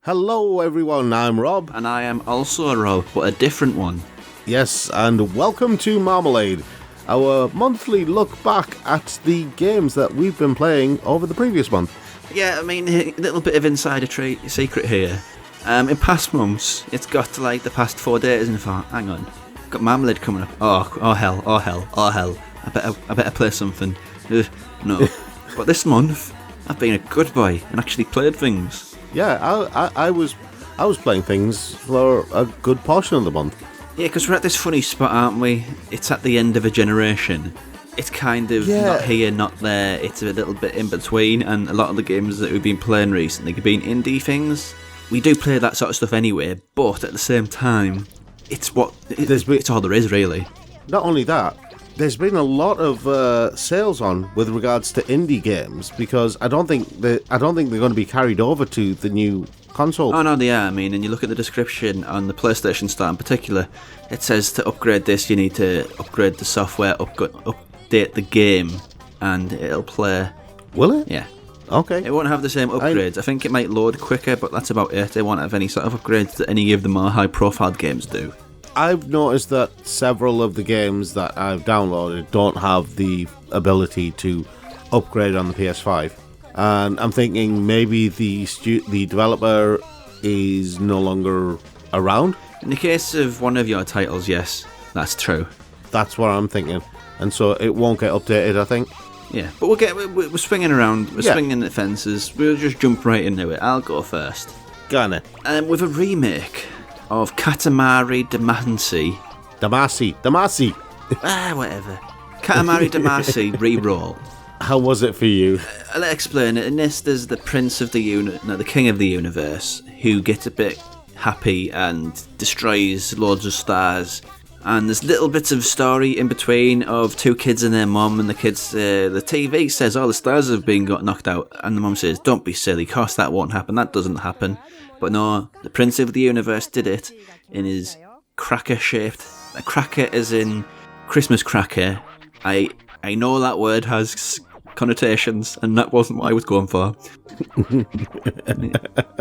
Hello everyone, I'm Rob. And I am also a Rob, but a different one. Yes, and welcome to Marmalade, our monthly look back at the games that we've been playing over the previous month. Yeah, I mean, a little bit of insider secret here. In past months, it's got to like the past 4 days and I thought, hang on, got Marmalade coming up. Oh hell. I better play something. No. But this month, I've been a good boy and actually played things. Yeah, I was playing things for a good portion of the month. Yeah, because we're at this funny spot, aren't we? It's at the end of a generation. It's kind of not here, not there. It's a little bit in between, and a lot of the games that we've been playing recently have been indie things. We do play that sort of stuff anyway, but at the same time, it's all there is, really. Not only that, there's been a lot of sales on with regards to indie games because I don't think they're going to be carried over to the new console. Oh no, they are. I mean, and you look at the description on the PlayStation Store in particular, it says to upgrade this, you need to upgrade the software, update the game, and it'll play. Will it? Yeah. Okay. It won't have the same upgrades. I think it might load quicker, but that's about it. It won't have any sort of upgrades that any of the more high-profile games do. I've noticed that several of the games that I've downloaded don't have the ability to upgrade on the PS5. And I'm thinking maybe the developer is no longer around. In the case of one of your titles, yes, that's true. That's what I'm thinking. And so it won't get updated, I think. Yeah, but we're swinging around, swinging the fences, we'll just jump right into it. I'll go first. Go on then. With a remake of Katamari Damacy. Damacy. Whatever. Katamari Damacy Reroll. How was it for you? I'll explain it. In this, there's the prince of the king of the universe, who gets a bit happy and destroys loads of stars. And there's little bits of story in between of two kids and their mum, and the kids, the TV says, the stars have got knocked out, and the mum says, don't be silly, course that won't happen, that doesn't happen. But no, the Prince of the Universe did it in his cracker-shaped, a cracker as in Christmas cracker. I know that word has connotations, and that wasn't what I was going for.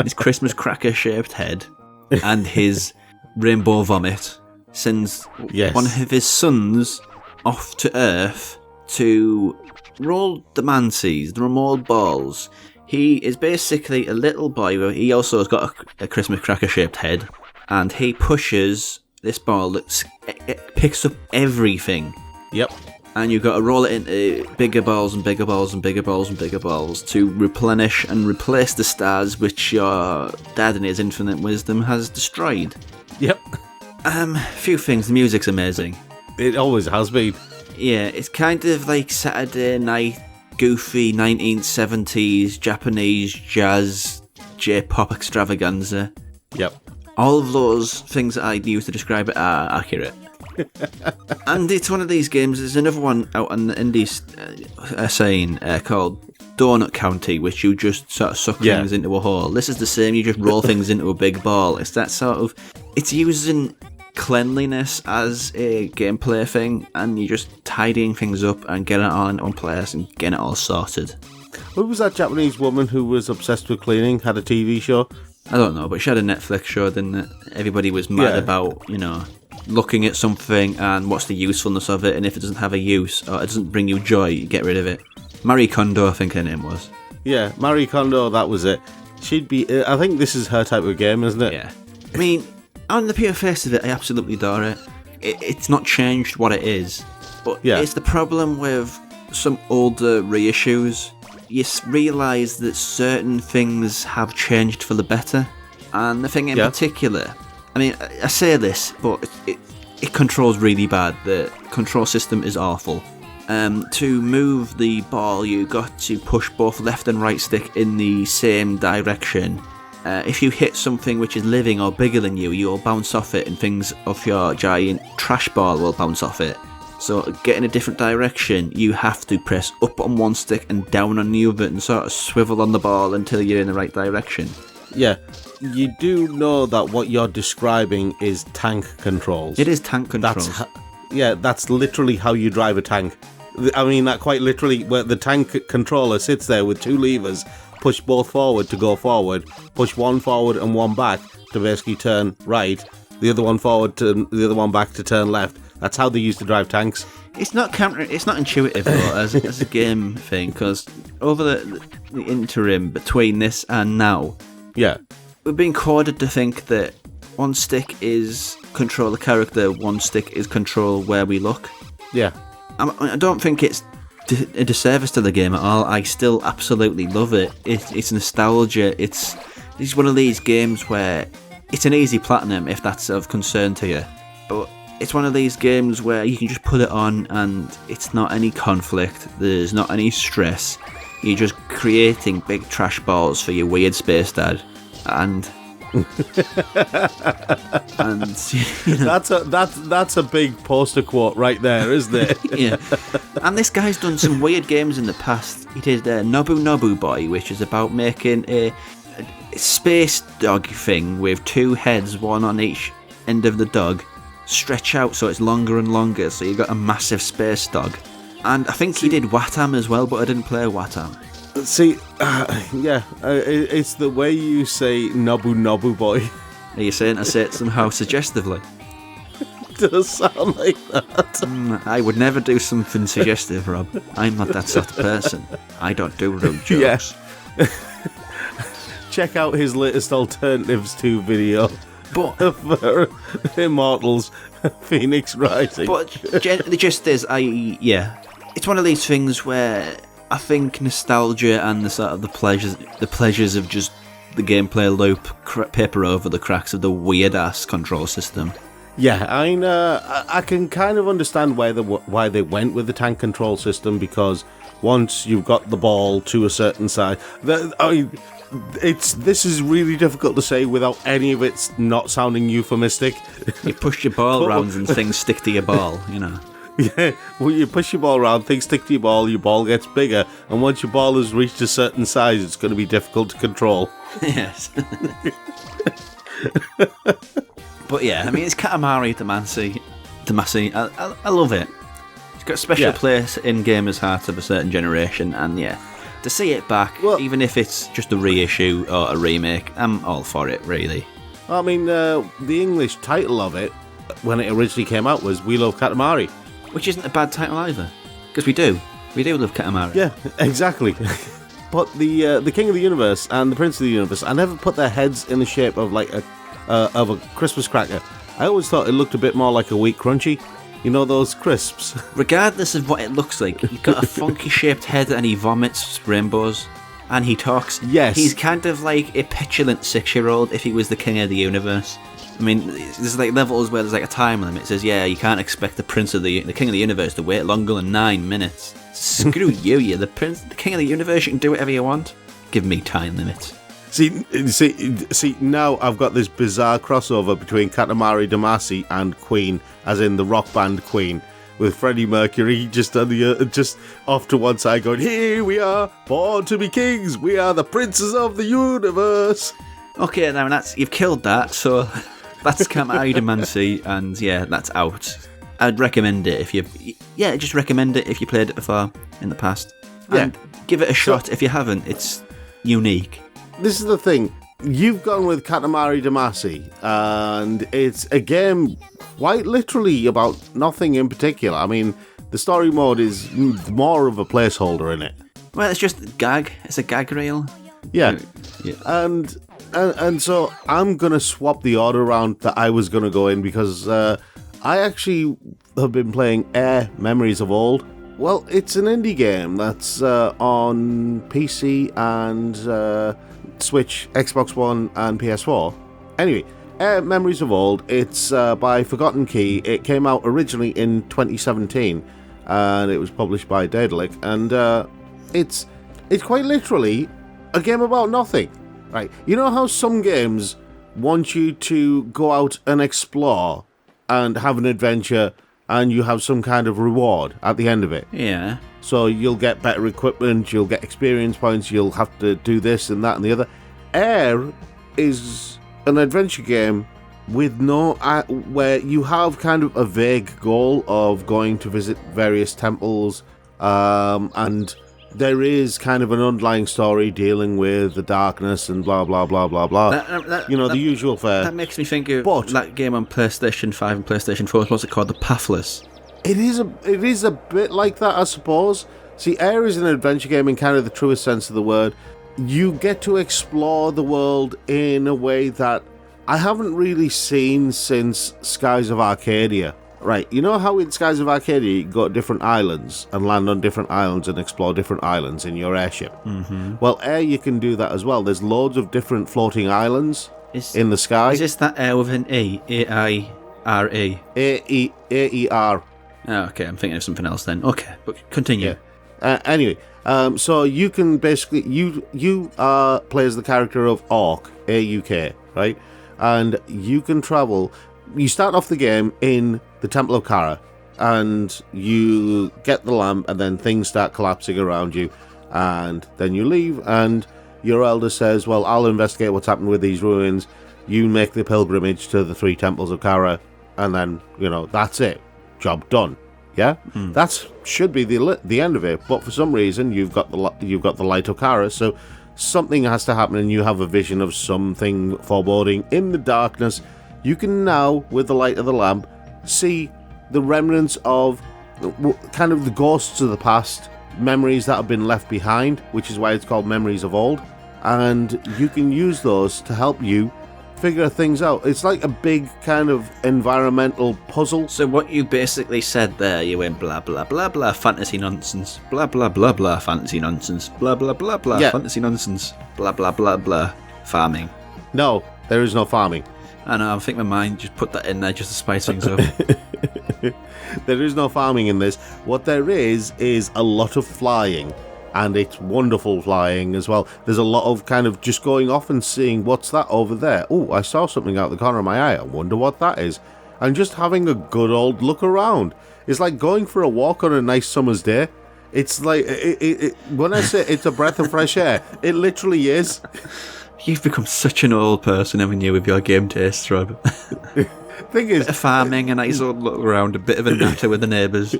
His Christmas cracker-shaped head and his rainbow vomit sends one of his sons off to Earth to roll Damacy's, the remote balls. He is basically a little boy. He also has got a Christmas cracker-shaped head, and he pushes this ball that picks up everything. Yep. And you've got to roll it into bigger balls and bigger balls and bigger balls and bigger balls to replenish and replace the stars which your dad in his infinite wisdom has destroyed. Yep. Few things. The music's amazing. It always has been. Yeah, it's kind of like Saturday night, goofy 1970s Japanese jazz J-pop extravaganza. Yep. All of those things that I'd use to describe it are accurate. And it's one of these games. There's another one out on the indies scene called Donut County, which you just sort of suck things into a hole. This is the same. You just roll things into a big ball. It's that sort of. It's using cleanliness as a gameplay thing, and you're just tidying things up and getting it all in one place and getting it all sorted. Who was that Japanese woman who was obsessed with cleaning, had a TV show? I don't know, but she had a Netflix show, didn't it? Everybody was mad about, looking at something and what's the usefulness of it, and if it doesn't have a use or it doesn't bring you joy, you get rid of it. Marie Kondo, I think her name was. Yeah, Marie Kondo, that was it. She'd be. I think this is her type of game, isn't it? Yeah. I mean, on the pure face of it, I absolutely adore it. It's not changed what it is, but it's the problem with some older reissues. You realise that certain things have changed for the better, and the thing in particular, I mean, I say this, but it controls really bad. The control system is awful. To move the ball, you got to push both left and right stick in the same direction. If you hit something which is living or bigger than you, you'll bounce off it, and things off your giant trash ball will bounce off it. So, get in a different direction, you have to press up on one stick and down on the other and sort of swivel on the ball until you're in the right direction. Yeah, you do know that what you're describing is tank controls. It is tank controls. That's literally how you drive a tank. I mean, that quite literally, where the tank controller sits there with two levers, push both forward to go forward, push one forward and one back to basically turn right, the other one forward to the other one back to turn left. That's how they used to drive tanks. It's not intuitive though as a game thing, because over the interim between this and now, we've been coded to think that one stick is control the character, one stick is control where we look. Yeah. I don't think it's a disservice to the game at all. I still absolutely love it. It's nostalgia. It's one of these games where it's an easy platinum if that's of concern to you, but it's one of these games where you can just put it on and it's not any conflict, there's not any stress, you're just creating big trash balls for your weird space dad, and you know, that's a big poster quote right there, isn't it? Yeah. And this guy's done some weird games in the past. He did Nobu Nobu Boy, which is about making a space dog thing with two heads, one on each end of the dog, stretch out so it's longer and longer, so you got a massive space dog. And I think he did Watam as well, but I didn't play Watam. See, it's the way you say Nobu Nobu Boy. Are you saying I say it somehow suggestively? It does sound like that. I would never do something suggestive, Rob. I'm not that sort of person. I don't do rude jokes. Yeah. Check out his latest Alternatives 2 video. But for Immortals Phoenix Rising. But the gist is, it's one of these things where I think nostalgia and the sort of the pleasures of just the gameplay loop paper over the cracks of the weird ass control system. Yeah, I can kind of understand why they went with the tank control system, because once you've got the ball to a certain size, this is really difficult to say without any of it not sounding euphemistic. You push your ball around and things stick to your ball, you know. Yeah, when you push your ball around, things stick to your ball gets bigger, and once your ball has reached a certain size, it's going to be difficult to control. Yes. But yeah, I mean, it's Katamari Damacy. I love it. It's got a special place in gamers' hearts of a certain generation, and to see it back, even if it's just a reissue or a remake, I'm all for it, really. I mean, the English title of it, when it originally came out, was We Love Katamari. Which isn't a bad title either, because we do love Katamari. Yeah, exactly. But the King of the Universe and the Prince of the Universe, I never put their heads in the shape of like a Christmas cracker. I always thought it looked a bit more like a Wheat Crunchy. You know, those crisps. Regardless of what it looks like, he's got a funky shaped head and he vomits rainbows. And he talks. Yes. He's kind of like a petulant 6-year-old if he was the King of the Universe. I mean, there's like levels where there's like a time limit. It says, you can't expect the King of the Universe to wait longer than 9 minutes. Screw you, the King of the Universe, you can do whatever you want. Give me time limits. See, now I've got this bizarre crossover between Katamari Damacy and Queen, as in the rock band Queen, with Freddie Mercury just off to one side going, "Here we are, born to be kings. We are the princes of the universe." Okay, now you've killed that. So that's Katamari Damacy, and that's out. I'd recommend it if just recommend it if you played it before in the past. And give it a shot if you haven't. It's unique. This is the thing. You've gone with Katamari Damacy, and it's a game quite literally about nothing in particular. I mean, the story mode is more of a placeholder in it. Well, it's just gag. It's a gag reel. Yeah. And so I'm going to swap the order around that I was going to go in, because I actually have been playing Air Memories of Old. Well, it's an indie game that's on PC and Switch, Xbox One, and PS4. Anyway, Memories of Old, it's by Forgotten Key. It came out originally in 2017, and it was published by Daedalic, and it's quite literally a game about nothing, right? You know how some games want you to go out and explore and have an adventure, and you have some kind of reward at the end of it? Yeah. So you'll get better equipment, you'll get experience points, you'll have to do this and that and the other. Air is an adventure game with where you have kind of a vague goal of going to visit various temples and there is kind of an underlying story dealing with the darkness and blah, blah, blah, blah, blah. The usual fare. That makes me think of that game on PlayStation 5 and PlayStation 4. What's it called? The Pathless. It is a bit like that, I suppose. See, Air is an adventure game in kind of the truest sense of the word. You get to explore the world in a way that I haven't really seen since Skies of Arcadia. Right, you know how in Skies of Arcadia you go to different islands and land on different islands and explore different islands in your airship? Mm-hmm. Well, Air, you can do that as well. There's loads of different floating islands in the sky. Is this that Air with an E? A-I-R-E? A-E-R. Oh, okay, I'm thinking of something else then. Okay, but continue. Yeah. Anyway, so you can basically... You play as the character of Orc, A-U-K, right? And you can travel... You start off the game in the Temple of Kara, and you get the lamp, and then things start collapsing around you, and then you leave, and your elder says, well, I'll investigate what's happened with these ruins. You make the pilgrimage to the 3 temples of Kara, and then, that's it. Job done. Yeah? That should be the end of it, but for some reason, you've got the light of Kara, so something has to happen, and you have a vision of something foreboding in the darkness. You can now, with the light of the lamp, see the remnants of kind of the ghosts of the past, memories that have been left behind, which is why it's called Memories of Old, and you can use those to help you figure things out. It's like a big kind of environmental puzzle. So what you basically said there, you went blah blah blah blah fantasy nonsense, blah blah blah blah fantasy nonsense, blah blah blah blah fantasy nonsense, blah blah blah blah farming. No, there is no farming. I know, I think my mind just put that in there just to spice things up. There is no farming in this. What there is a lot of flying, and it's wonderful flying as well. There's a lot of kind of just going off and seeing what's that over there. Oh, I saw something out the corner of my eye. I wonder what that is. And just having a good old look around. It's like going for a walk on a nice summer's day. It's like, when I say it's a breath of fresh air, it literally is. You've become such an old person, haven't you, with your game tastes, Rob? Thing is, a bit of farming, a nice old look around, a bit of a natter with the neighbours.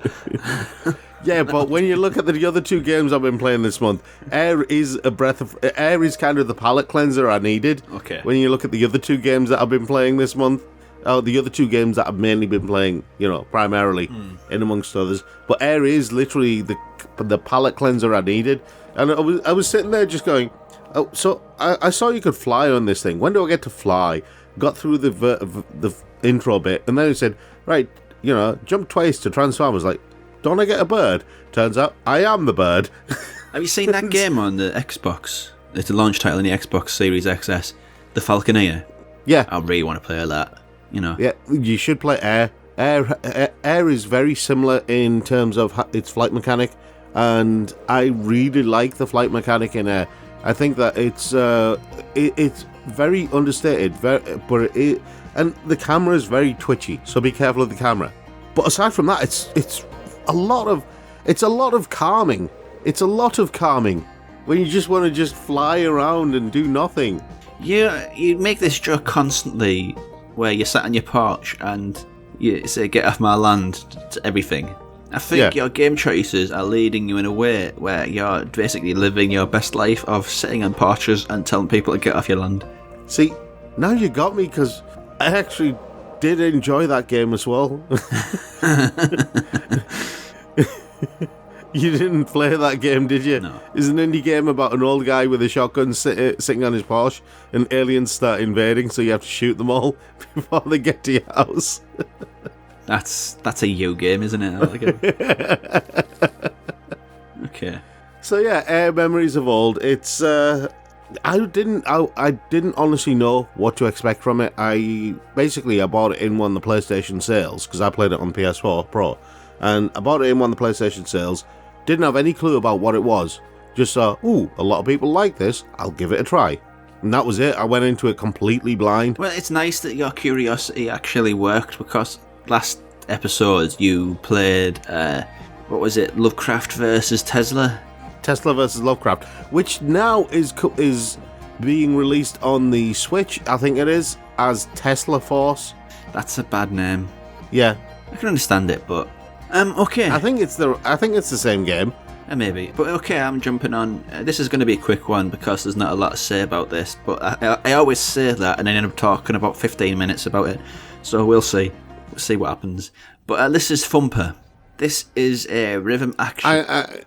Yeah, but when you look at the other 2 games I've been playing this month, Air is kind of the palate cleanser I needed. Okay. When you look at the other 2 games that I've been playing this month, the other 2 games that I've mainly been playing, primarily, in amongst others. But Air is literally the palate cleanser I needed, and I was sitting there just going, oh, so I saw you could fly on this thing. When do I get to fly? Got through the intro bit, and then it said, right, jump twice to transform. I was like, don't I get a bird? Turns out I am the bird. Have you seen that game on the Xbox? It's a launch title in the Xbox Series XS, The Falconeer. Yeah. I really want to play that, Yeah, you should play Air. Air is very similar in terms of its flight mechanic, and I really like the flight mechanic in Air. I think that it's very understated, and the camera is very twitchy, so be careful of the camera. But aside from that, it's a lot of calming. It's a lot of calming when you just want to fly around and do nothing. Yeah, you make this joke constantly, where you're sat on your porch and you say, "Get off my land" to everything. I think your game choices are leading you in a way where you're basically living your best life of sitting on porches and telling people to get off your land. See, now you got me, because I actually did enjoy that game as well. You didn't play that game, did you? No. It's an indie game about an old guy with a shotgun sitting on his porch, and aliens start invading, so you have to shoot them all before they get to your house. That's a you game, isn't it? Okay. So yeah, Air Memories of Old. It's I didn't honestly know what to expect from it. I bought it in one of the PlayStation sales, because I played it on PS4 Pro, and I bought it in one of the PlayStation sales. Didn't have any clue about what it was. Just saw, a lot of people like this. I'll give it a try. And that was it. I went into it completely blind. Well, it's nice that your curiosity actually worked, because last episode you played, what was it, Lovecraft versus Tesla? Tesla versus Lovecraft, which now is being released on the Switch, I think it is, as Tesla Force. That's a bad name. Yeah. I can understand it, but okay. I think it's the same game. Maybe. But okay, I'm jumping on. This is going to be a quick one because there's not a lot to say about this. But I always say that and then end up talking about 15 minutes about it. So we'll see. We'll see what happens. But this is Thumper. This is a rhythm action.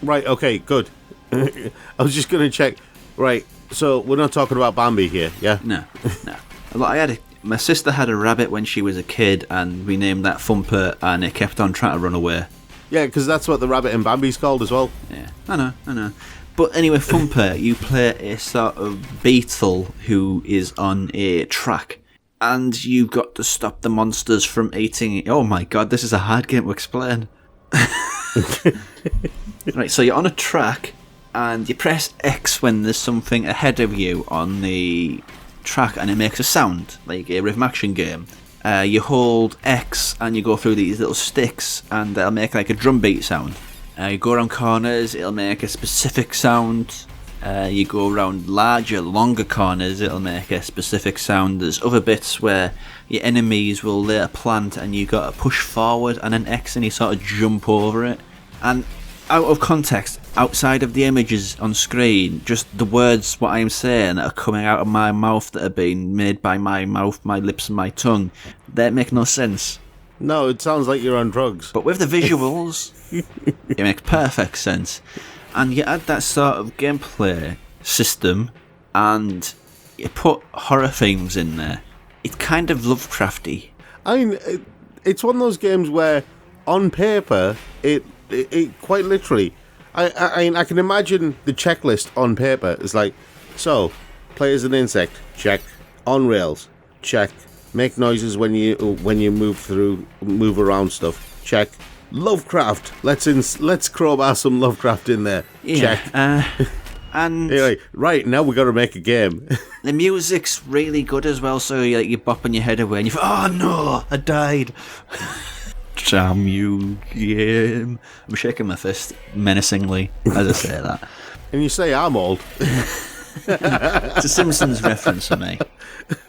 Right, okay, good. I was just going to check. Right, so we're not talking about Bambi here, yeah? No. My sister had a rabbit when she was a kid, and we named that Thumper, and it kept on trying to run away. Yeah, because that's what the rabbit in Bambi's called as well. Yeah, I know. But anyway, Thumper, you play a sort of beetle who is on a track, and you've got to stop the monsters from eating. Oh my god, this is a hard game to explain. Right, so you're on a track, and you press X when there's something ahead of you on the track, and it makes a sound, like a rhythm action game. You hold X, and you go through these little sticks, and they'll make like a drum beat sound. You go around corners, it'll make a specific sound. You go around larger, longer corners, it'll make a specific sound. There's other bits where your enemies will lay a plant and you got to push forward and an X and you sort of jump over it. And out of context, outside of the images on screen, just the words what I'm saying that are coming out of my mouth that are being made by my mouth, my lips and my tongue, they make no sense. No, it sounds like you're on drugs. But with the visuals, it makes perfect sense. And you add that sort of gameplay system, and you put horror themes in there. It's kind of Lovecrafty. I mean, it's one of those games where, on paper, it quite literally, I can imagine the checklist on paper is like, so, play as an insect, check. On rails, check. Make noises when you move around stuff, check. Lovecraft. Let's crowbar some Lovecraft in there. Yeah, check. And anyway, right now we got to make a game. The music's really good as well. So you're bopping your head away, and you think, "Oh no, I died." Damn you, game! I'm shaking my fist menacingly as I say that. And you say I'm old. It's a Simpsons reference for me.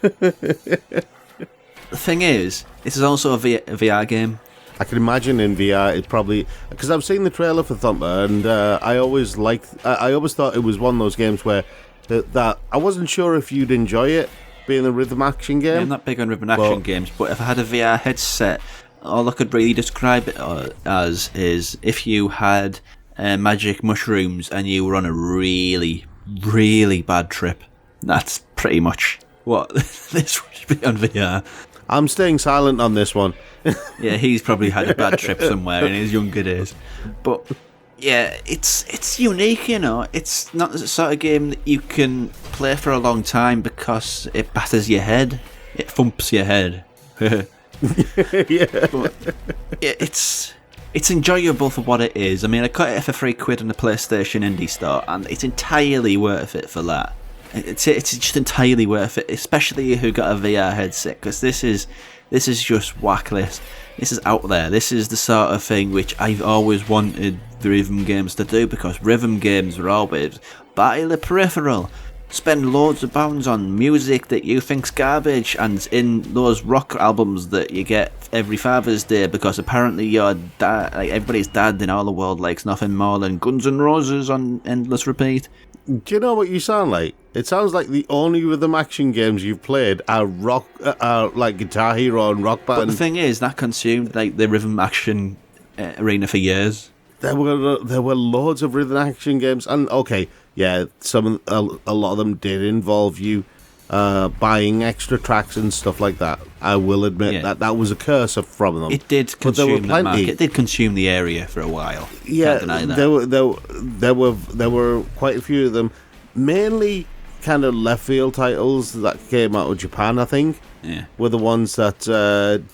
The thing is, this is also a VR game. I can imagine in VR it probably, because I've seen the trailer for Thumper, and I always thought it was one of those games where that I wasn't sure if you'd enjoy it being a rhythm action game. Yeah, I'm not big on rhythm action games, but if I had a VR headset, all I could really describe it as is if you had magic mushrooms and you were on a really, really bad trip. That's pretty much what this would be on VR. I'm staying silent on this one. Yeah, he's probably had a bad trip somewhere in his younger days. But yeah, it's unique, you know. It's not the sort of game that you can play for a long time because it batters your head. It thumps your head. Yeah. But yeah, it's enjoyable for what it is. I mean, I got it for £3 on the PlayStation Indie Store, and it's entirely worth it for that. It's just entirely worth it, especially if you've got a VR headset, because this is just whackless. This is out there. This is the sort of thing which I've always wanted the rhythm games to do, because rhythm games are always buy the peripheral, spend loads of pounds on music that you think's garbage, and in those rock albums that you get every Father's Day, because apparently your dad, like everybody's dad in all the world, likes nothing more than Guns N' Roses on endless repeat. Do you know what you sound like? It sounds like the only rhythm action games you've played are like Guitar Hero and Rock Band. But the thing is, that consumed like the rhythm action arena for years. There were loads of rhythm action games, and okay, yeah, a lot of them did involve you buying extra tracks and stuff like that. I will admit that was a curse from them. It did consume that market. It did consume the area for a while. Yeah, can't deny that. There were quite a few of them, mainly kind of left field titles that came out of Japan, I think. Yeah, were the ones that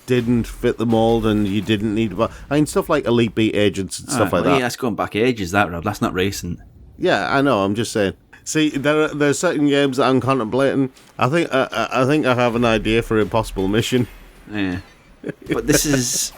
didn't fit the mold, and you didn't need. I mean, stuff like Elite Beat Agents and stuff like that. Yeah, that's going back ages, that, Rob. That's not recent. Yeah, I know. I'm just saying. See, there are certain games that I'm contemplating. I think I have an idea for Impossible Mission. Yeah, but it's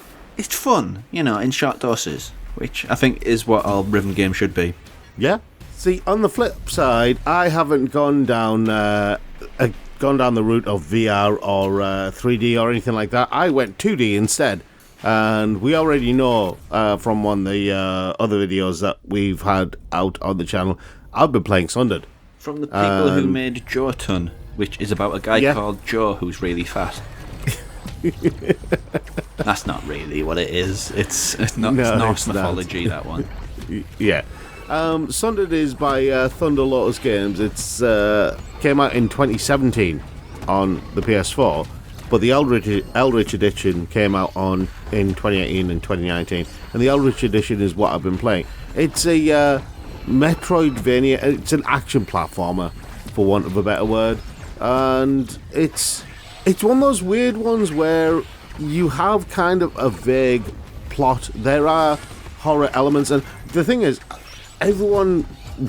fun, you know, in short doses, which I think is what all rhythm games should be. Yeah. See, on the flip side, I haven't gone down the route of VR or 3D or anything like that. I went 2D instead. And we already know from one of the other videos that we've had out on the channel, I've been playing Sundered. From the people who made Jotun, which is about a guy called Joe who's really fat. That's not really what it is. It's Norse mythology, that one. Yeah. Sundered is by Thunder Lotus Games. It's came out in 2017 on the PS4, but the Eldritch edition came out in 2018 and 2019, and the Eldritch edition is what I've been playing. It's a Metroidvania. It's an action platformer, for want of a better word, and it's one of those weird ones where you have kind of a vague plot. There are horror elements, and the thing is, everyone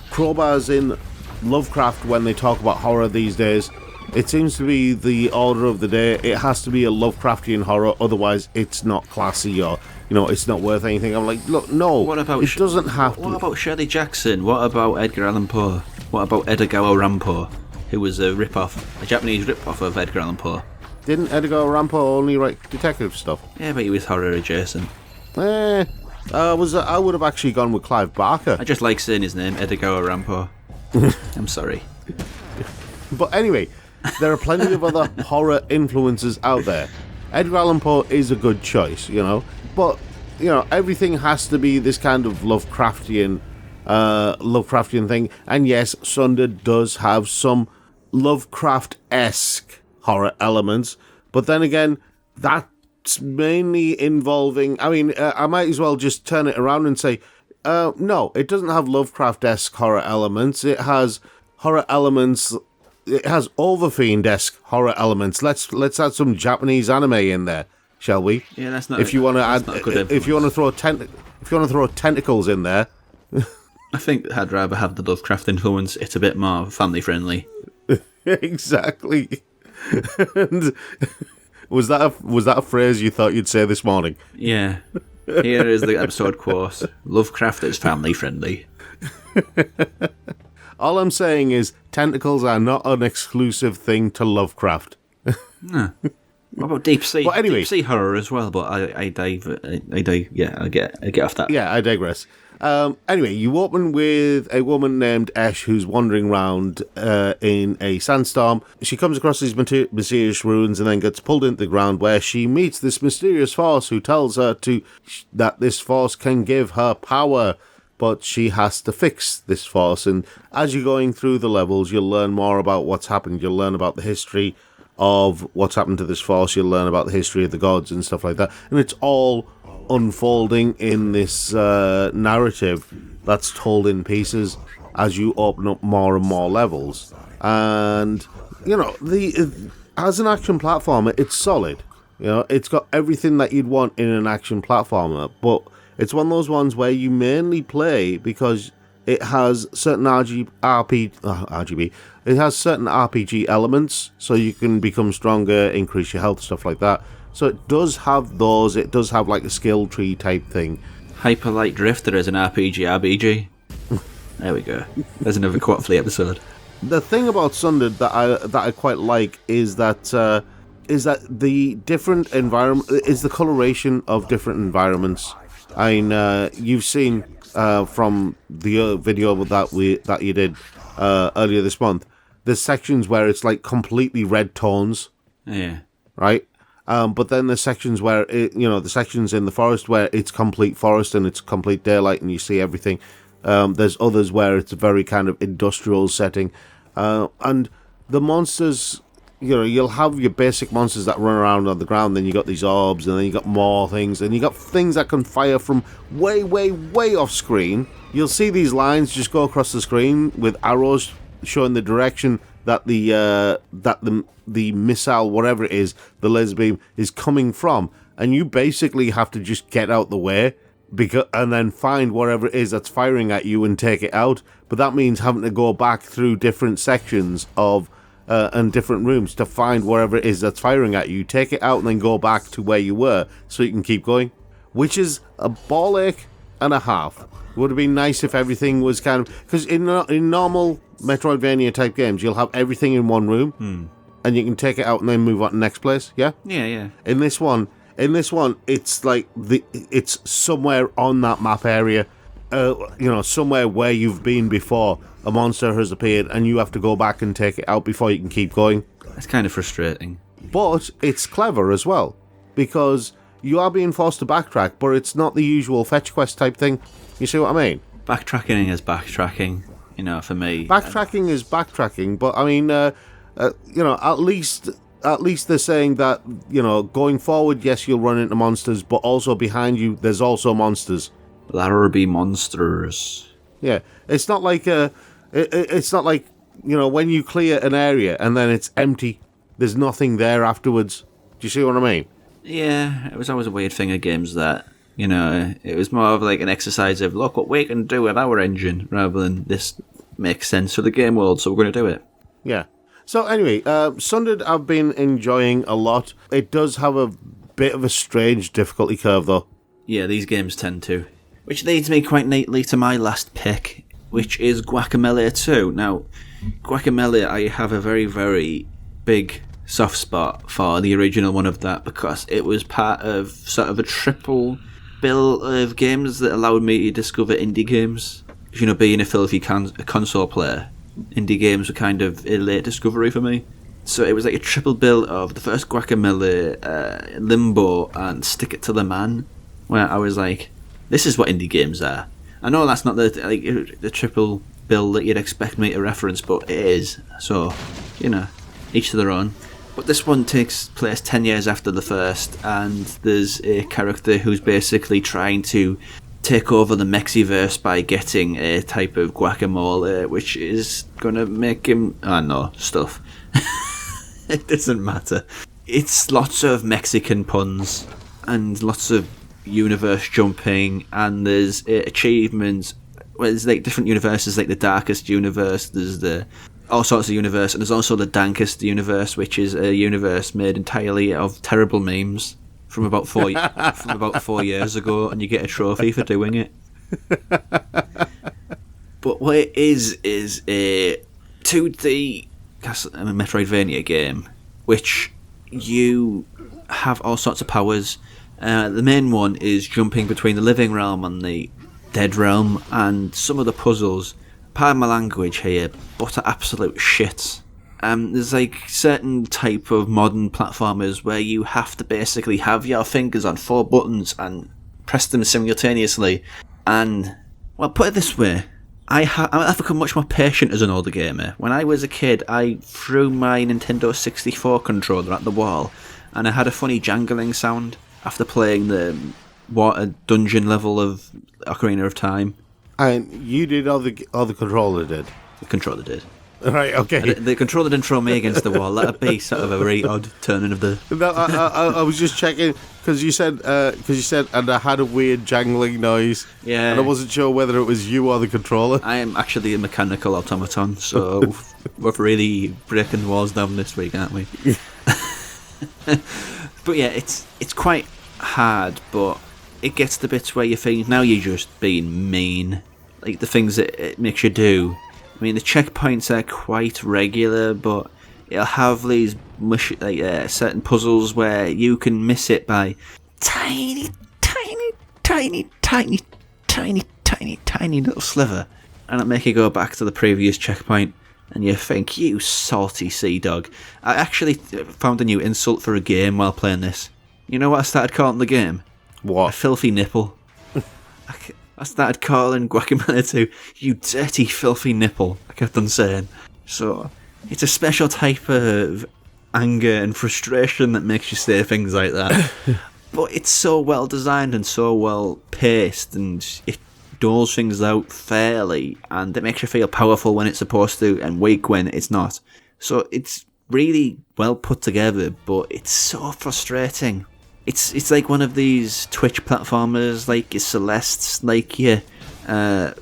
crowbars in Lovecraft when they talk about horror these days. It seems to be the order of the day. It has to be a Lovecraftian horror, otherwise it's not classy or, it's not worth anything. I'm like, look, no, it doesn't have to. What about Shirley Jackson? What about Edgar Allan Poe? What about Edgar Allan Poe, who was a Japanese rip-off of Edgar Allan Poe? Didn't Edgar Allan Poe only write detective stuff? Yeah, but he was horror adjacent. I would have actually gone with Clive Barker. I just like saying his name, Edgar Allan Poe. I'm sorry. But anyway, there are plenty of other horror influences out there. Edgar Allan Poe is a good choice, but everything has to be this kind of Lovecraftian thing. And yes, Sundered does have some Lovecraft-esque horror elements, but then again, that's mainly involving. I might as well just turn it around and say, no, it doesn't have Lovecraft-esque horror elements. It has horror elements. It has Overfiend-esque horror elements. Let's add some Japanese anime in there, shall we? Yeah, that's not. If you want to add, if you want to throw tentacles in there. I think I'd rather have the Lovecraft influence. It's a bit more family friendly. Exactly. And was that a phrase you thought you'd say this morning? Yeah. Here is the episode quote. Lovecraft is family friendly. All I'm saying is tentacles are not an exclusive thing to Lovecraft. No. What about deep sea? But anyway, deep sea horror as well, but I get off that. Yeah, I digress. Anyway, you open with a woman named Esh who's wandering around in a sandstorm. She comes across these mysterious ruins and then gets pulled into the ground, where she meets this mysterious force who tells her that this force can give her power, but she has to fix this force. And as you're going through the levels, you'll learn more about what's happened. You'll learn about the history of what's happened to this force. You'll learn about the history of the gods and stuff like that. And it's all unfolding in this narrative that's told in pieces as you open up more and more levels. And as an action platformer, it's solid. It's got everything that you'd want in an action platformer, but it's one of those ones where you mainly play because it has certain RGB. It has certain RPG elements, so you can become stronger, increase your health, stuff like that. So it does have those. It does have like a skill tree type thing. Hyper Light Drifter is an RPG. There we go. There's another quote for the episode. The thing about Sundered that I quite like is that the different environment is the coloration of different environments. You've seen from the video that you did earlier this month. There's sections where it's like completely red tones. Yeah. Right. But then there's sections where the sections in the forest where it's complete forest and it's complete daylight and you see everything. There's others where it's a very kind of industrial setting, and the monsters. You'll have your basic monsters that run around on the ground. Then you got these orbs, and then you got more things, and you got things that can fire from way, way, way off screen. You'll see these lines just go across the screen with arrows showing the direction that the missile, whatever it is, the laser beam is coming from, and you basically have to just get out the way and then find whatever it is that's firing at you and take it out. But that means having to go back through different sections of and different rooms to find whatever it is that's firing at you, take it out, and then go back to where you were so you can keep going, which is a ball ache and a half. It would have been nice if everything was kind of... Because in normal Metroidvania type games, you'll have everything in one room, and you can take it out and then move on to the next place, yeah? Yeah. In this one, In this one, it's like it's somewhere on that map area, somewhere where you've been before. A monster has appeared, and you have to go back and take it out before you can keep going. That's kind of frustrating. But it's clever as well, because you are being forced to backtrack, but it's not the usual fetch quest type thing. You see what I mean? Backtracking is backtracking, for me. Backtracking is backtracking, but I mean, at least they're saying that, going forward, yes, you'll run into monsters, but also behind you, there's also monsters. There be monsters. Yeah, it's not like when you clear an area and then it's empty, there's nothing there afterwards. Do you see what I mean? Yeah, it was always a weird thing of games that, it was more of like an exercise of, look what we can do with our engine, rather than this makes sense for the game world, so we're going to do it. Yeah. So anyway, Sundered I've been enjoying a lot. It does have a bit of a strange difficulty curve, though. Yeah, these games tend to. Which leads me quite neatly to my last pick, which is Guacamelee 2. Now, Guacamelee, I have a very, very big soft spot for the original one of that, because it was part of sort of a triple bill of games that allowed me to discover indie games. Being a filthy console player, indie games were kind of a late discovery for me. So it was like a triple bill of the first Guacamelee, Limbo, and Stick It to the Man, where I was like, this is what indie games are. I know that's not the triple bill that you'd expect me to reference, but it is. So, each to their own. But this one takes place 10 years after the first, and there's a character who's basically trying to take over the Mexiverse by getting a type of guacamole, which is going to make him... stuff. It doesn't matter. It's lots of Mexican puns, and lots of universe jumping, and there's achievements. Well, there's like different universes, like the darkest universe, there's all sorts of universe, and there's also the dankest universe, which is a universe made entirely of terrible memes from about 4 years ago, and you get a trophy for doing it. But what it is a 2D Metroidvania game, which you have all sorts of powers. The main one is jumping between the living realm and the dead realm, and some of the puzzles, pardon my language here, but are absolute shit. There's like certain type of modern platformers where you have to basically have your fingers on 4 buttons and press them simultaneously. And, well, put it this way, I've become much more patient as an older gamer. When I was a kid, I threw my Nintendo 64 controller at the wall, and I had a funny jangling sound after playing the water dungeon level of Ocarina of Time. And you did, or the controller did? The controller did. Right, okay. The controller didn't throw me against the wall. That'd be sort of a very odd turning of the... No, I was just checking, because you said, and I had a weird jangling noise. Yeah. And I wasn't sure whether it was you or the controller. I am actually a mechanical automaton, so we're really breaking walls down this week, aren't we? But yeah, it's quite hard, but it gets the bits where you think, now you're just being mean. Like the things that it makes you do. I mean, the checkpoints are quite regular, but it'll have these certain puzzles where you can miss it by tiny little sliver, and it'll make you go back to the previous checkpoint, and you think, you salty sea dog. I actually found a new insult for a game while playing this. You know what I started calling the game? What? A filthy nipple. I started calling Guacamelee 2, you dirty, filthy nipple, I kept on saying. So, it's a special type of anger and frustration that makes you say things like that. But it's so well designed and so well paced, and it doles things out fairly, and it makes you feel powerful when it's supposed to, and weak when it's not. So, it's really well put together, but it's so frustrating. It's like one of these Twitch platformers, like your Celestes, like your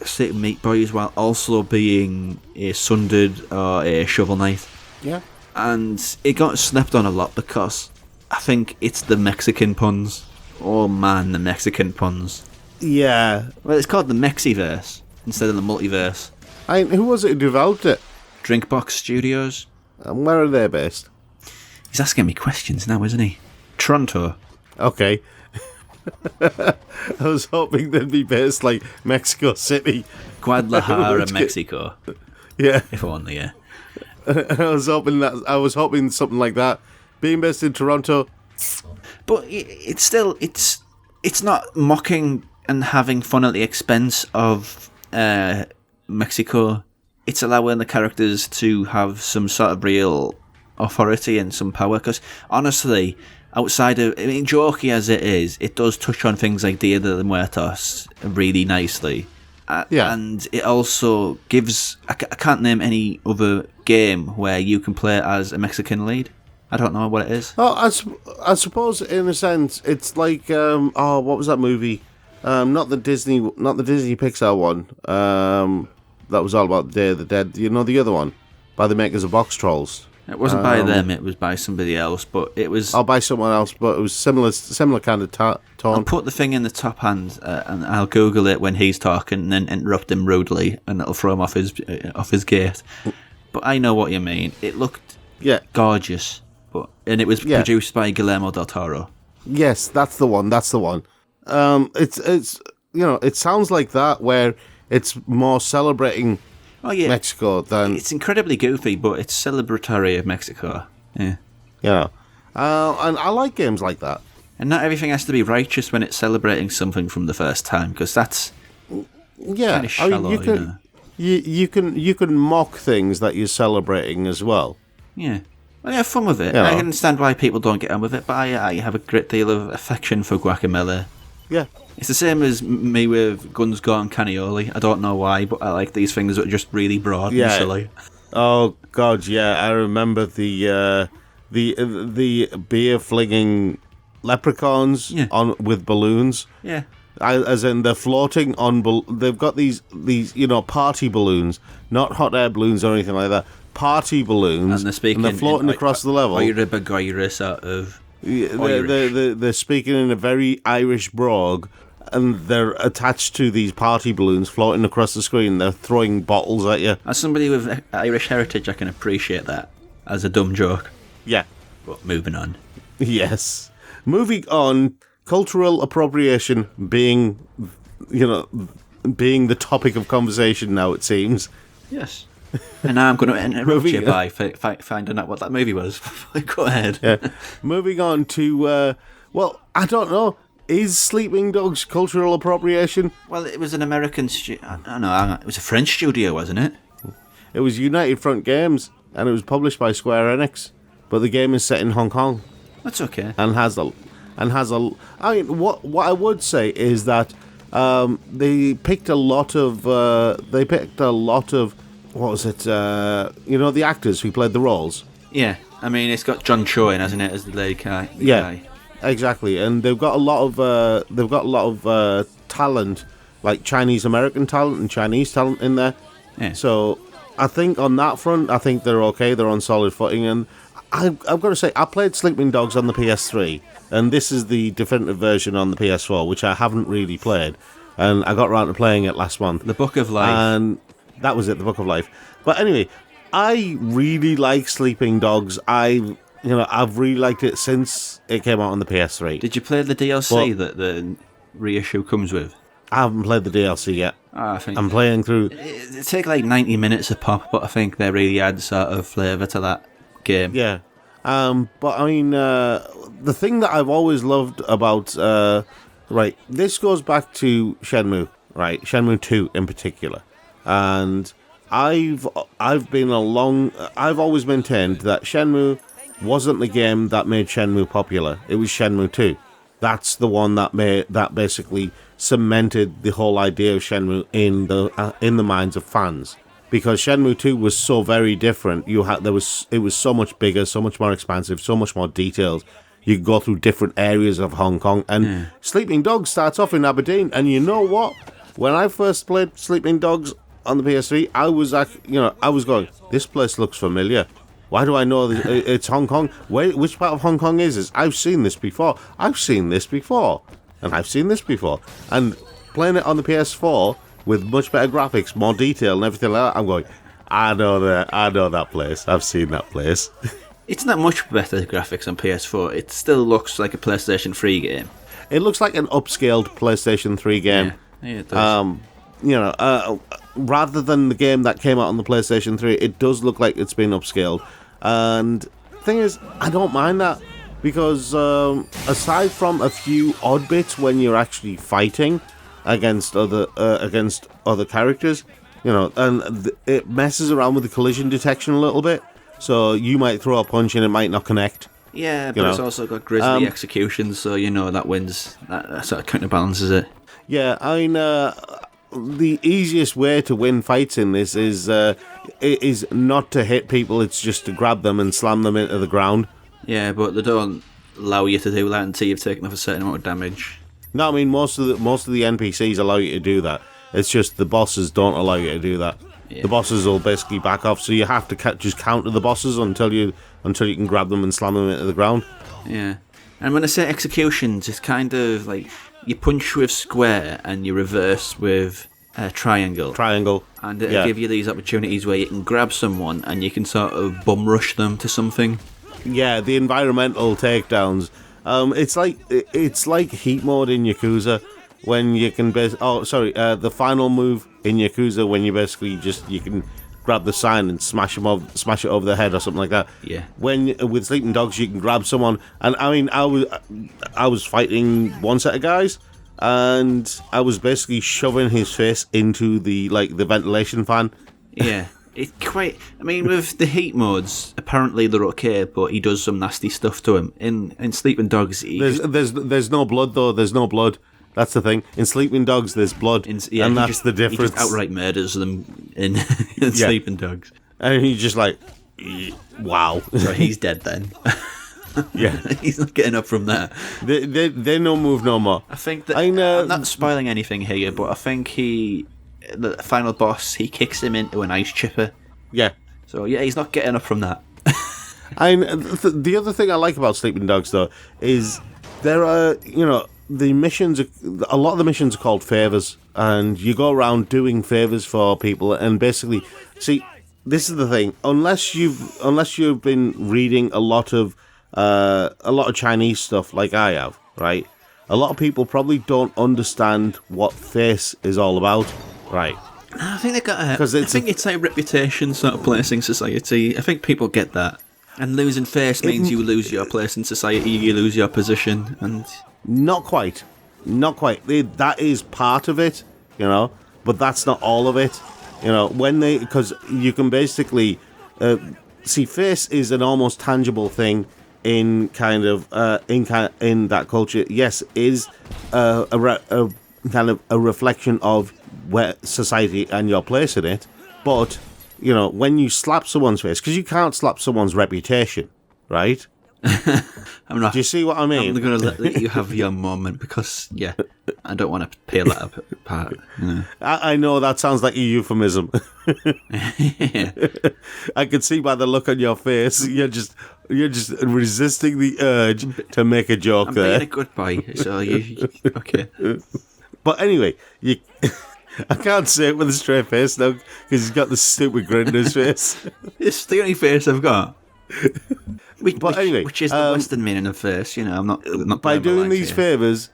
Super Meat Boys, while also being a Sundered or a Shovel Knight. Yeah. And it got slept on a lot because I think it's the Mexican puns. Oh man, the Mexican puns. Yeah. Well, it's called the Mexiverse instead of the Multiverse. Who was it who developed it? Drinkbox Studios. And where are they based? He's asking me questions now, isn't he? Toronto. Okay. I was hoping they'd be based like Mexico City. Guadalajara, Mexico. Yeah. If only, yeah. I was hoping something like that. Being based in Toronto. But it's still, it's not mocking and having fun at the expense of Mexico. It's allowing the characters to have some sort of real authority and some power. Because honestly, outside of, jokey as it is, it does touch on things like Dia de Muertos really nicely. And it also gives... I can't name any other game where you can play as a Mexican lead. I don't know what it is. Oh, I suppose in a sense it's like what was that movie? Not the Disney Pixar one. That was all about Day of the Dead. You know the other one by the makers of Box Trolls. It wasn't by them. It was by somebody else. But it was. Oh, by someone else. But it was similar kind of tone. I'll put the thing in the top hand and I'll Google it when he's talking and then interrupt him rudely and it'll throw him off his gate. But I know what you mean. It looked gorgeous. And it was produced by Guillermo del Toro. Yes, that's the one. It's it sounds like that where it's more celebrating Mexico than... It's incredibly goofy, but it's celebratory of Mexico. Yeah. And I like games like that. And not everything has to be righteous when it's celebrating something from the first time, because that's kind of shallow. You can mock things that you're celebrating as well. Yeah. Well, have fun with it. I understand why people don't get on with it, but I have a great deal of affection for Guacamelee. Yeah. It's the same as me with Guns Gone Cannoli. I don't know why, but I like these things that are just really broad and silly. Oh God, yeah, I remember the beer flinging leprechauns with balloons. Yeah. As in they're floating on. They've got these party balloons, not hot air balloons or anything like that. Party balloons, and they're floating across the level. Oira sort of. They're speaking in a very Irish brogue, and they're attached to these party balloons floating across the screen. They're throwing bottles at you. As somebody with Irish heritage, I can appreciate that as a dumb joke. Yeah. But moving on. Yes. Moving on, cultural appropriation being the topic of conversation now, it seems. Yes. And now I'm going to interrupt you by finding out what that movie was. Go ahead. Yeah. Moving on to, I don't know. Is Sleeping Dogs cultural appropriation? Well, it was an American... it was a French studio, wasn't it? It was United Front Games, and it was published by Square Enix. But the game is set in Hong Kong. That's okay. And has a... I mean, what I would say is that they picked a lot of... What was it? The actors who played the roles. Yeah, I mean it's got John Cho in, hasn't it, as the lead guy? Yeah, exactly. And they've got a lot of talent, like Chinese American talent and Chinese talent in there. Yeah. So I think on that front, I think they're okay. They're on solid footing. And I've got to say, I played Sleeping Dogs on the PS3, and this is the definitive version on the PS4, which I haven't really played. And I got around to playing it last month. The Book of Life. And that was it, the Book of Life. But anyway, I really like Sleeping Dogs. I've really liked it since it came out on the PS3. Did you play the DLC that the reissue comes with? I haven't played the DLC yet. I'm playing through... It take like 90 minutes a pop, but I think they really add sort of flavour to that game. Yeah. But I mean, the thing that I've always loved about... this goes back to Shenmue, right? Shenmue 2 in particular. And I've always maintained that Shenmue wasn't the game that made Shenmue popular. It was Shenmue 2. That's the one that basically cemented the whole idea of Shenmue in the minds of fans. Because Shenmue 2 was so very different. It was so much bigger, so much more expansive, so much more detailed. You could go through different areas of Hong Kong. And Sleeping Dogs starts off in Aberdeen. And you know what? When I first played Sleeping Dogs on the PS3, I was going, this place looks familiar. Why do I know this? It's Hong Kong? Which part of Hong Kong is this? I've seen this before. And I've seen this before. And playing it on the PS4 with much better graphics, more detail and everything like that, I'm going, I know that place. I've seen that place. It's not much better graphics on PS4. It still looks like a PlayStation 3 game. It looks like an upscaled PlayStation 3 game. Yeah, it does. Rather than the game that came out on the PlayStation 3, it does look like it's been upscaled. And the thing is, I don't mind that, because aside from a few odd bits when you're actually fighting against other characters, it messes around with the collision detection a little bit. So you might throw a punch and it might not connect. Yeah, but it's also got grisly execution, so that wins. That sort of counterbalances it. Yeah, the easiest way to win fights in this is not to hit people. It's just to grab them and slam them into the ground. Yeah, but they don't allow you to do that until you've taken off a certain amount of damage. No, I mean most of the NPCs allow you to do that. It's just the bosses don't allow you to do that. Yeah. The bosses will basically back off, so you have to just counter the bosses until you can grab them and slam them into the ground. Yeah, and when I say executions, it's kind of like you punch with square and you reverse with triangle. And it'll give you these opportunities where you can grab someone and you can sort of bum rush them to something. Yeah, the environmental takedowns. It's like heat mode in Yakuza, when you can the final move in Yakuza, when you basically you can grab the sign and smash it over the head or something like that. Yeah. When with Sleeping Dogs you can grab someone, and I mean I was fighting one set of guys, and I was basically shoving his face into the ventilation fan. Yeah. With the heat modes, apparently they're okay, but he does some nasty stuff to him. In Sleeping Dogs, there's no blood though. There's no blood. That's the thing. In Sleeping Dogs, there's blood, and that's the difference. He just outright murders them in Sleeping Dogs. And he's just like, wow. So he's dead then. Yeah. He's not getting up from there. They no move no more. I think that I'm not spoiling anything here, but I think the final boss, he kicks him into an ice chipper. Yeah. So yeah, he's not getting up from that. The other thing I like about Sleeping Dogs though is there are the missions. A lot of the missions are called favors, and you go around doing favors for people. And basically, see, this is the thing. Unless you've been reading a lot of Chinese stuff like I have, right? A lot of people probably don't understand what face is all about, right? I think they got. It's a reputation sort of place in society. I think people get that. And losing face means you lose your place in society. You lose your position, and not quite. That is part of it, but that's not all of it. Because you can basically see, face is an almost tangible thing in kind of in that culture. Yes, is a kind of a reflection of where society and your place in it, but when you slap someone's face, because you can't slap someone's reputation, right? I'm not. Do you see what I mean? I'm going to let you have your moment, because I don't want to peel that apart. I know that sounds like a euphemism. Yeah. I can see by the look on your face, you're just resisting the urge to make a joke. I'm there. being a good boy, so you okay. But anyway, I can't say it with a straight face now because he's got the stupid grin on his face. It's the only face I've got. Anyway, which is the Western meaning of face. I'm not. By doing these favors,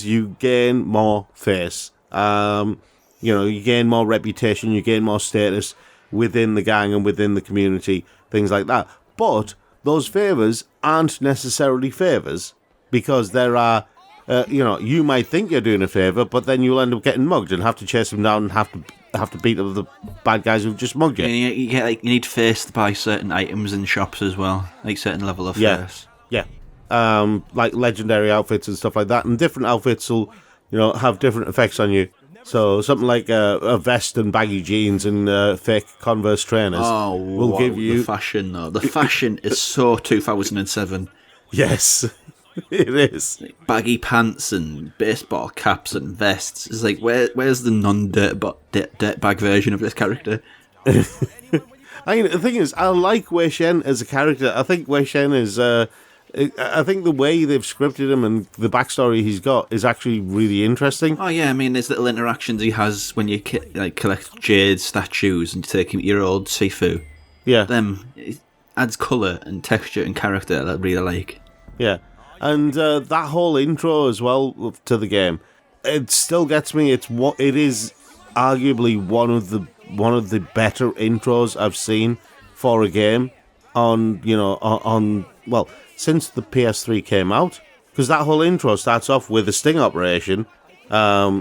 you gain more face. You gain more reputation, you gain more status within the gang and within the community, things like that. But those favors aren't necessarily favors, because there are. You might think you're doing a favour, but then you'll end up getting mugged and have to chase them down and have to beat up the bad guys who've just mugged you. You need face to buy certain items in shops as well, like certain level of face. Yeah. Like legendary outfits and stuff like that, and different outfits will, have different effects on you. So something like a vest and baggy jeans and fake Converse trainers will give you the fashion. Though the fashion is so 2007. Yes. It is. Baggy pants and baseball caps and vests. It's like, where's the non-dirtbag version of this character? The thing is, I like Wei Shen as a character. I think Wei Shen is... I think the way they've scripted him and the backstory he's got is actually really interesting. Oh, yeah, there's little interactions he has when you collect jade statues and you take him to your old Sifu. Yeah. adds colour and texture and character that I really like. Yeah, and that whole intro as well to the game, it still gets me. It is arguably one of the better intros I've seen for a game on since the PS3 came out, because that whole intro starts off with a sting operation.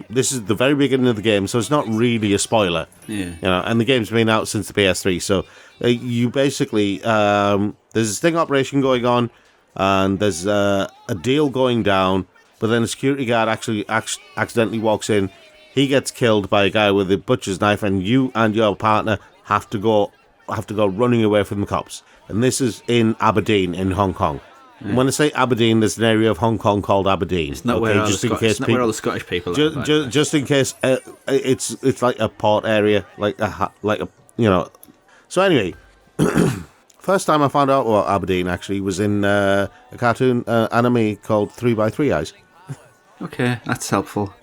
This is the very beginning of the game, so it's not really a spoiler. Yeah. And the game's been out since the PS3, so you basically there's a sting operation going on, and there's a deal going down, but then a security guard actually accidentally walks in. He gets killed by a guy with a butcher's knife, and you and your partner have to go running away from the cops. And this is in Aberdeen, in Hong Kong. Yeah. And when I say Aberdeen, there's an area of Hong Kong called Aberdeen. It's not where all the Scottish people are. Just in case, it's like a port area, like a. So anyway, first time I found out about Aberdeen actually was in a cartoon anime called 3x3 Eyes. Okay, that's helpful.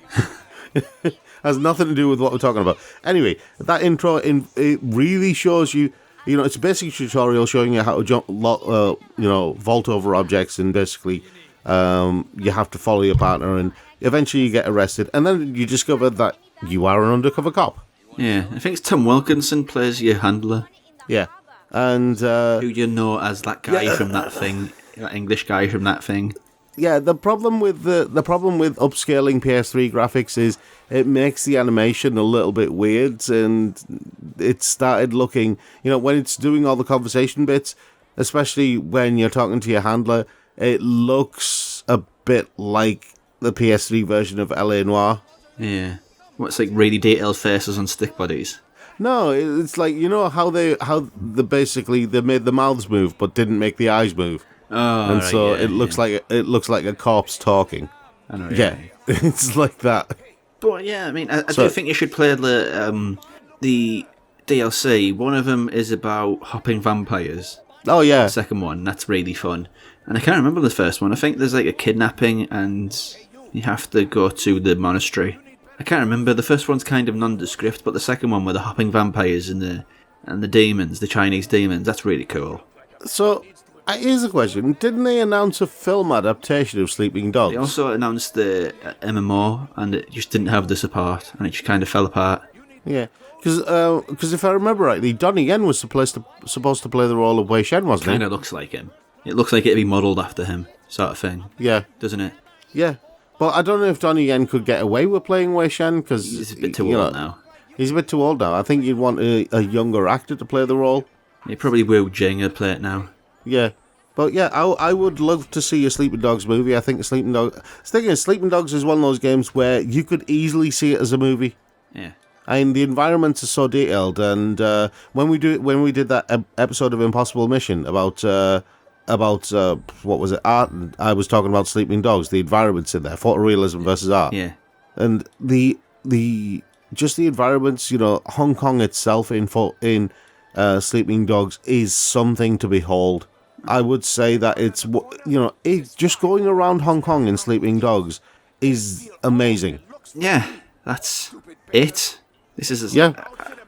Has nothing to do with what we're talking about. Anyway, that intro it really shows you. It's a basic tutorial showing you how to jump, vault over objects, and basically, you have to follow your partner, and eventually you get arrested, and then you discover that you are an undercover cop. Yeah, I think it's Tom Wilkinson plays your handler. Yeah, and who you know as that guy from that thing, that English guy from that thing. Yeah, the problem with upscaling PS3 graphics is it makes the animation a little bit weird, and it started looking, when it's doing all the conversation bits, especially when you're talking to your handler, it looks a bit like the PS3 version of L.A. Noire. Yeah, what's like really detailed faces on stick bodies. No, it's like how they basically they made the mouths move but didn't make the eyes move. Oh, and so it looks like a corpse talking. I know. Yeah, it's like that. But yeah, I mean, I do think you should play the DLC. One of them is about hopping vampires. Oh yeah. The second one, that's really fun. And I can't remember the first one. I think there's like a kidnapping and you have to go to the monastery. I can't remember. The first one's kind of nondescript, but the second one with the hopping vampires and the demons, the Chinese demons, that's really cool. So. Here's a question. Didn't they announce a film adaptation of Sleeping Dogs? They also announced the MMO, and it just didn't have the support, and it just kind of fell apart. Yeah, because if I remember rightly, Donnie Yen was supposed to play the role of Wei Shen, wasn't he? Kind of looks like him. It looks like it'd be modelled after him, sort of thing. Yeah. Doesn't it? Yeah. But I don't know if Donnie Yen could get away with playing Wei Shen, because... He's a bit too old now. He's a bit too old now. I think you'd want a younger actor to play the role. Yeah, probably Wu Jing would play it now. Yeah. But yeah, I would love to see a Sleeping Dogs movie. I think Sleeping Dogs is one of those games where you could easily see it as a movie. Yeah. I mean, the environments are so detailed, and when we did that episode of Impossible Mission about what was it, art, and I was talking about Sleeping Dogs, the environments in there, photorealism versus art. Yeah. And the environments, Hong Kong itself in Sleeping Dogs is something to behold. I would say that it's just going around Hong Kong in Sleeping Dogs is amazing. Yeah, that's it. This is a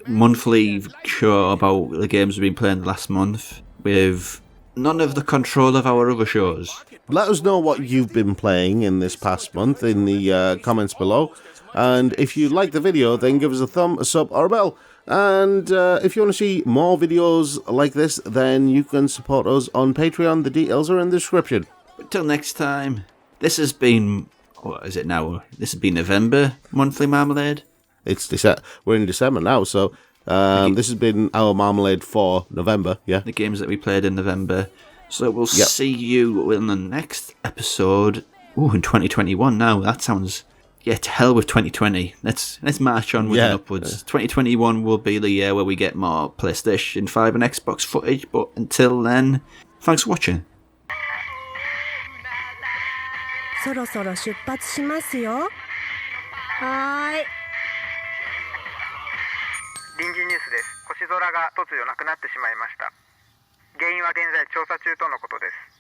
monthly show about the games we've been playing the last month with none of the control of our other shows. Let us know what you've been playing in this past month in the comments below. And if you like the video, then give us a thumb, a sub, or a bell. And if you want to see more videos like this, then you can support us on Patreon. The details are in the description. Until next time, this has been... What is it now? This has been November Monthly Marmalade? We're in December now, so this has been our Marmalade for November, yeah? The games that we played in November. So we'll see you in the next episode. Ooh, in 2021 now. That sounds... Yeah, to hell with 2020. Let's march onwards and upwards. 2021 will be the year where we get more PlayStation 5 and Xbox footage, but until then, thanks for watching. そろそろ出発しますよ。はーい。臨時ニュースです。星空が突如なくなってしまいました。原因は現在調査中とのことです。